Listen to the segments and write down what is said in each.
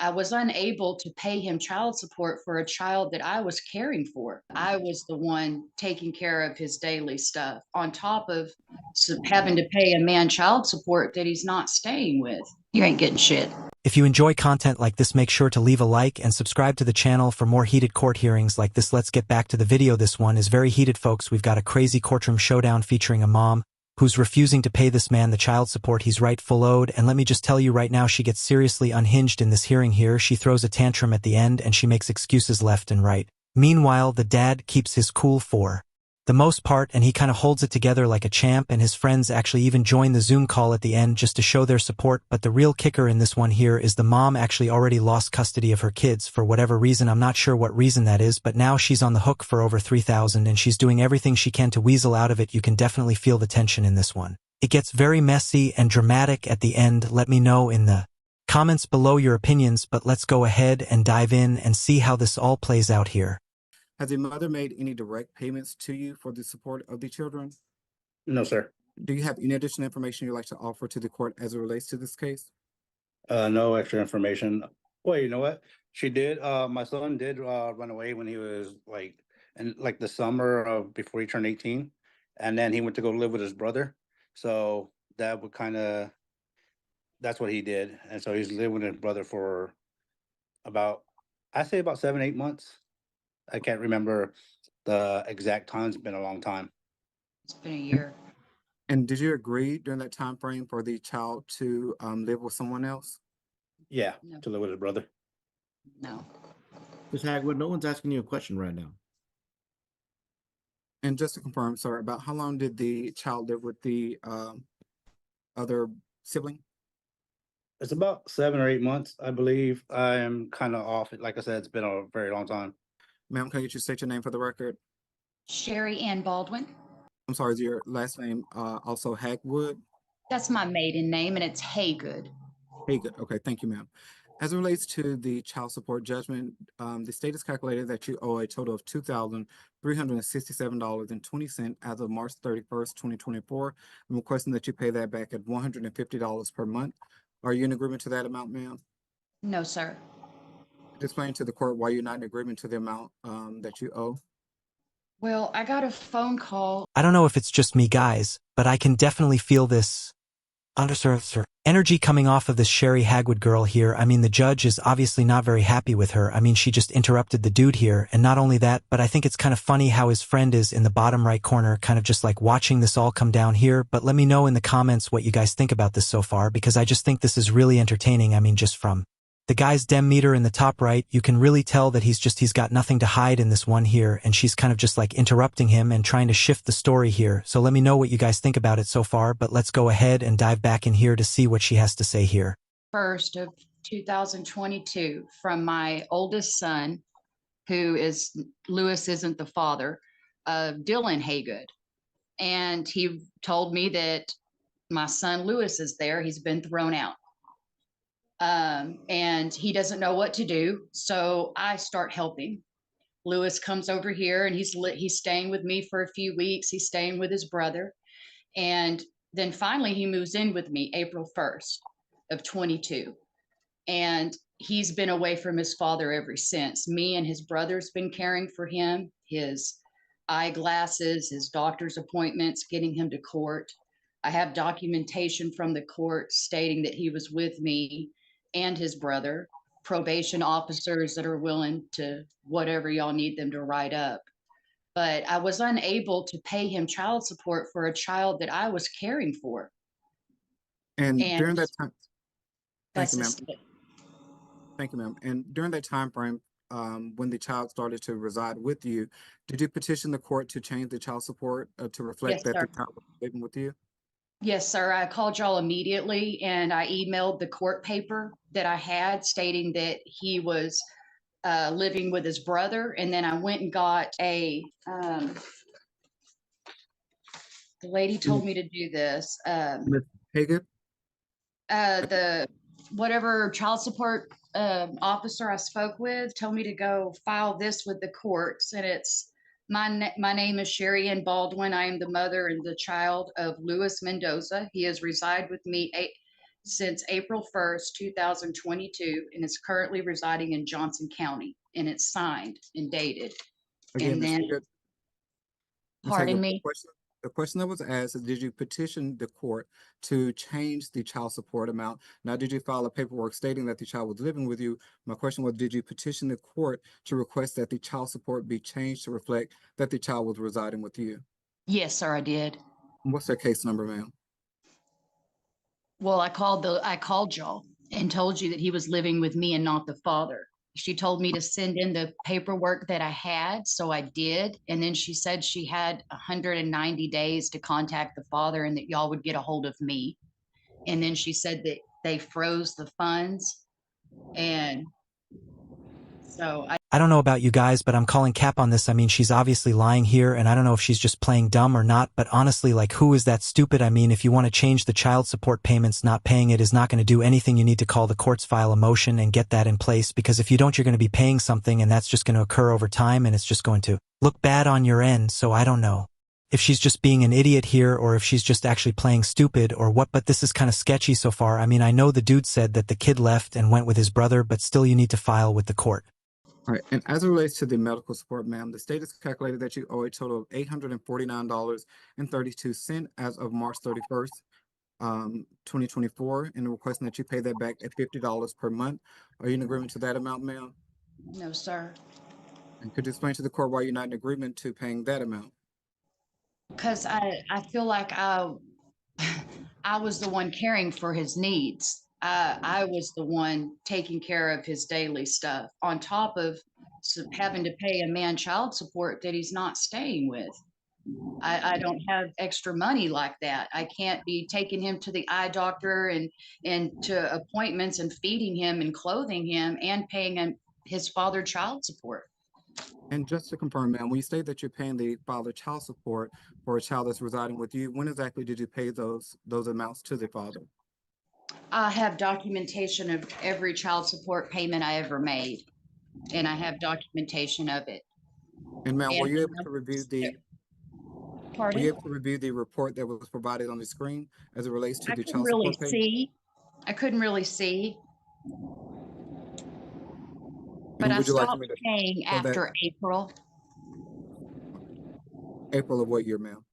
I was unable to pay him child support for a child that I was caring for. I was the one taking care of his daily stuff on top of having to pay a man child support that he's not staying with. You ain't getting shit. If you enjoy content like this, make sure to leave a like and subscribe to the channel for more heated court hearings like this. Let's get back to the video. This one is very heated, folks. We've got a crazy courtroom showdown featuring a mom who's refusing to pay this man the child support he's rightful owed. And let me just tell you right now, she gets seriously unhinged in this hearing here. She throws a tantrum at the end and she makes excuses left and right. Meanwhile, the dad keeps his cool for the most part, and he kind of holds it together like a champ, and his friends actually even join the Zoom call at the end just to show their support. But the real kicker in this one here is the mom actually already lost custody of her kids for whatever reason. I'm not sure what reason that is, but now she's on the hook for over $3,000 and she's doing everything she can to weasel out of it. You can definitely feel the tension in this one. It gets very messy and dramatic at the end. Let me know in the comments below your opinions, but let's go ahead and dive in and see how this all plays out here. Has the mother made any direct payments to you for the support of the children? No, sir. Do you have any additional information you'd like to offer to the court as it relates to this case? No extra information. Well, you know what? She did. My son did run away when he was in the summer of before he turned 18, and then he went to go live with his brother. So that would that's what he did, and so he's lived with his brother for I'd say about 7, 8 months. I can't remember the exact time. It's been a long time. It's been a year. And did you agree during that time frame for the child to live with someone else? Yeah, No. to live with his brother. No. Ms. Hagwood, no one's asking you a question right now. And just to confirm, sir, about how long did the child live with the other sibling? It's about 7 or 8 months, I believe. I am kind of off. Like I said, it's been a very long time. Ma'am, can I get you to state your name for the record? Sherry Ann Baldwin. I'm sorry, is your last name also Hagwood? That's my maiden name, and it's Haygood. Haygood. Okay, thank you, ma'am. As it relates to the child support judgment, the state has calculated that you owe a total of $2,367.20 as of March 31st, 2024. I'm requesting that you pay that back at $150 per month. Are you in agreement to that amount, ma'am? No, sir. Explain to the court why you're not in agreement to the amount that you owe. Well, I got a phone call. I don't know if it's just me, guys, but I can definitely feel this energy coming off of this Sherry Hagwood girl here. I mean, the judge is obviously not very happy with her. I mean, she just interrupted the dude here, and not only that, but I think it's kind of funny how his friend is in the bottom right corner, kind of just like watching this all come down here. But let me know in the comments what you guys think about this so far, because I just think this is really entertaining. I mean, just from the guy's dem meter in the top right, you can really tell that he's got nothing to hide in this one here, and she's kind of just like interrupting him and trying to shift the story here. So let me know what you guys think about it so far, but let's go ahead and dive back in here to see what she has to say here. 1st of 2022 from my oldest son, who is, Lewis isn't the father, of Dylan Haygood. And he told me that my son Lewis is there. He's been thrown out. And he doesn't know what to do. So I start helping. Lewis comes over here and he's staying with me for a few weeks. He's staying with his brother. And then finally he moves in with me April 1st of 22. And he's been away from his father ever since. Me and his brother's been caring for him, his eyeglasses, his doctor's appointments, getting him to court. I have documentation from the court stating that he was with me and his brother, probation officers that are willing to whatever y'all need them to write up. But I was unable to pay him child support for a child that I was caring for. And during that time, thank That's you, ma'am. Thank you, ma'am. And during that time frame, when the child started to reside with you, did you petition the court to change the child support to reflect Yes, that sir. the child was living with you? Yes, sir. I called y'all immediately and I emailed the court paper that I had stating that he was living with his brother. And then I went and got the lady told me to do this. Ms. Haygood? The whatever child support officer I spoke with told me to go file this with the courts. And it's my name is Sherry Ann Baldwin. I am the mother and the child of Luis Mendoza. He has resided with me since April 1st, 2022, and is currently residing in Johnson County, and it's signed and dated. Again, And Ms. then, Haggard, Ms. Haggard, pardon me, the question that was asked is, did you petition the court to change the child support amount? Now, did you file a paperwork stating that the child was living with you? My question was, did you petition the court to request that the child support be changed to reflect that the child was residing with you? yes, sir, I did. What's their case number, ma'am? Well, I called y'all and told you that he was living with me and not the father. She told me to send in the paperwork that I had, so I did. And then she said she had 190 days to contact the father and that y'all would get a hold of me. And then she said that they froze the funds. And so I don't know about you guys, but I'm calling cap on this. I mean, she's obviously lying here, and I don't know if she's just playing dumb or not, but honestly, like, who is that stupid? I mean, if you want to change the child support payments, not paying it is not going to do anything. You need to call the courts, file a motion, and get that in place, because if you don't, you're going to be paying something, and that's just going to occur over time, and it's just going to look bad on your end. So I don't know if she's just being an idiot here or if she's just actually playing stupid or what, but this is kind of sketchy so far. I mean, I know the dude said that the kid left and went with his brother, but still you need to file with the court. All right, and as it relates to the medical support, ma'am, the state has calculated that you owe a total of $849.32 as of March 31st, 2024, and requesting that you pay that back at $50 per month. Are you in agreement to that amount, ma'am? no, sir. And could you explain to the court why you're not in agreement to paying that amount? Because I feel like I was the one caring for his needs. I was the one taking care of his daily stuff on top of having to pay a man child support that he's not staying with. I don't have extra money like that. I can't be taking him to the eye doctor and to appointments and feeding him and clothing him and paying him his father child support. And just to confirm, ma'am, when you say that you're paying the father child support for a child that's residing with you, when exactly did you pay those amounts to the father? I have documentation of every child support payment I ever made, and I have documentation of it. And ma'am, were And you able to review the pardon? report that was provided on the screen as it relates to I the couldn't child really support payment? see. I couldn't really see, but And I would you like for me stopped to paying show that after April April of what year, ma'am?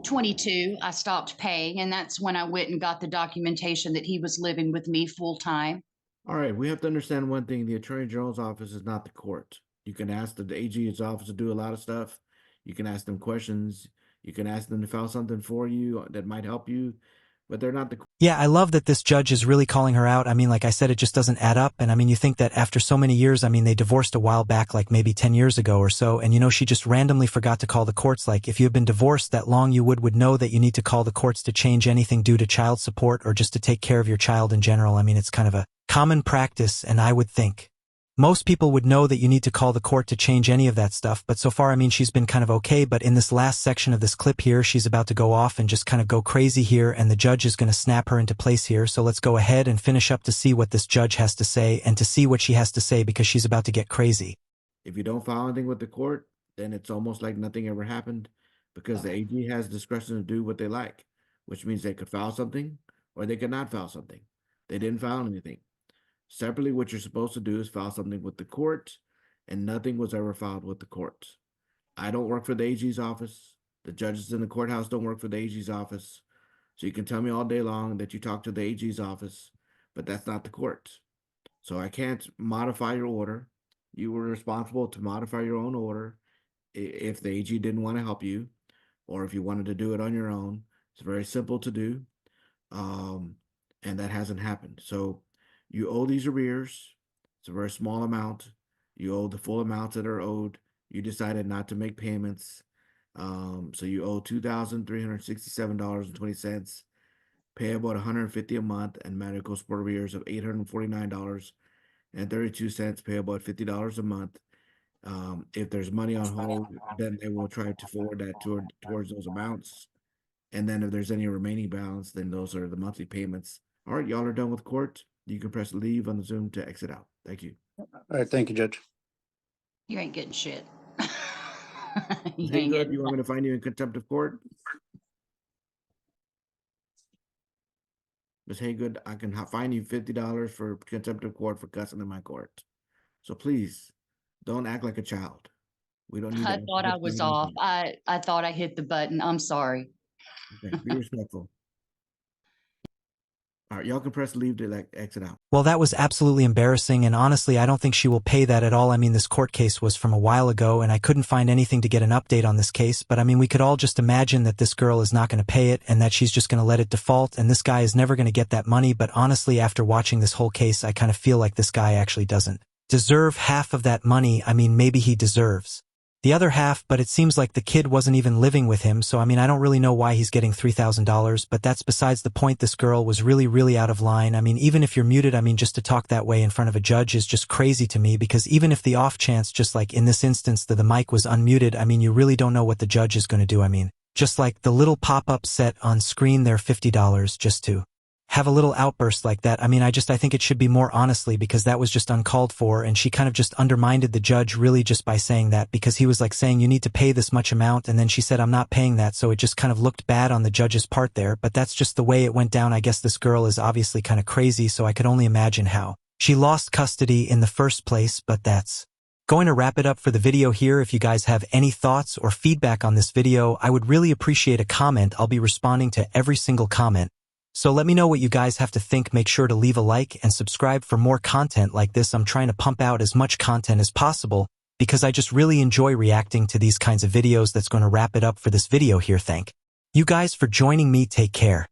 22. I stopped paying, and that's when I went and got the documentation that he was living with me full time. All right, we have to understand one thing. The Attorney General's office is not the court. You can ask the AG's office to do a lot of stuff. You can ask them questions. You can ask them to file something for you that might help you, but they're not the Yeah, I love that this judge is really calling her out. I mean, like I said, it just doesn't add up. And I mean, you think that after so many years, I mean, they divorced a while back, like maybe 10 years ago or so. And, you know, she just randomly forgot to call the courts. Like, if you have been divorced that long, you would know that you need to call the courts to change anything due to child support or just to take care of your child in general. I mean, it's kind of a common practice. And I would think most people would know that you need to call the court to change any of that stuff, but so far, I mean, she's been kind of okay, but in this last section of this clip here, she's about to go off and just kind of go crazy here, and the judge is going to snap her into place here, so let's go ahead and finish up to see what this judge has to say, and to see what she has to say, because she's about to get crazy. If you don't file anything with the court, then it's almost like nothing ever happened, because the AG has discretion to do what they like, which means they could file something or they could not file something. They didn't file anything. Separately, what you're supposed to do is file something with the court, and nothing was ever filed with the court. I don't work for the AG's office. The judges in the courthouse don't work for the AG's office. So you can tell me all day long that you talk to the AG's office, but that's not the court. So I can't modify your order. You were responsible to modify your own order if the AG didn't want to help you, or if you wanted to do it on your own. It's very simple to do, and that hasn't happened. So you owe these arrears. It's a very small amount. You owe the full amounts that are owed. You decided not to make payments. So you owe $2,367.20, payable at $150 a month, and medical support arrears of $849.32, payable at $50 a month. If there's money on hold, then they will try to forward that towards those amounts. And then if there's any remaining balance, then those are the monthly payments. All right, y'all are done with court. You can press leave on the Zoom to exit out. Thank you. All right, thank you, Judge. You ain't getting shit. You Hey, ain't good. getting You want me to find you in contempt of court? Ms. Haygood, I can fine you $50 for contempt of court for cussing in my court. So please, don't act like a child. We don't need I that. thought I was off. I thought I hit the button. I'm sorry. Okay, be respectful. All right, y'all can press leave to like exit out. Well, that was absolutely embarrassing, and honestly, I don't think she will pay that at all. I mean, this court case was from a while ago, and I couldn't find anything to get an update on this case, but I mean, we could all just imagine that this girl is not going to pay it, and that she's just going to let it default, and this guy is never going to get that money, but honestly, after watching this whole case, I kind of feel like this guy actually doesn't deserve half of that money. I mean, maybe he deserves the other half, but it seems like the kid wasn't even living with him, so I mean, I don't really know why he's getting $3,000, but that's besides the point. This girl was really out of line. I mean, even if you're muted, I mean, just to talk that way in front of a judge is just crazy to me, because even if the off chance, just like in this instance, that the mic was unmuted, I mean, you really don't know what the judge is going to do. I mean, just like the little pop-up set on screen there, $50 just to have a little outburst like that. I mean, I think it should be more, honestly, because that was just uncalled for, and she kind of just undermined the judge really just by saying that, because he was like saying you need to pay this much amount, and then she said I'm not paying that, so it just kind of looked bad on the judge's part there, but that's just the way it went down. I guess this girl is obviously kind of crazy, so I could only imagine how she lost custody in the first place, but that's going to wrap it up for the video here. If you guys have any thoughts or feedback on this video, I would really appreciate a comment. I'll be responding to every single comment. So let me know what you guys have to think. Make sure to leave a like and subscribe for more content like this. I'm trying to pump out as much content as possible because I just really enjoy reacting to these kinds of videos. That's going to wrap it up for this video here. Thank you guys for joining me. Take care.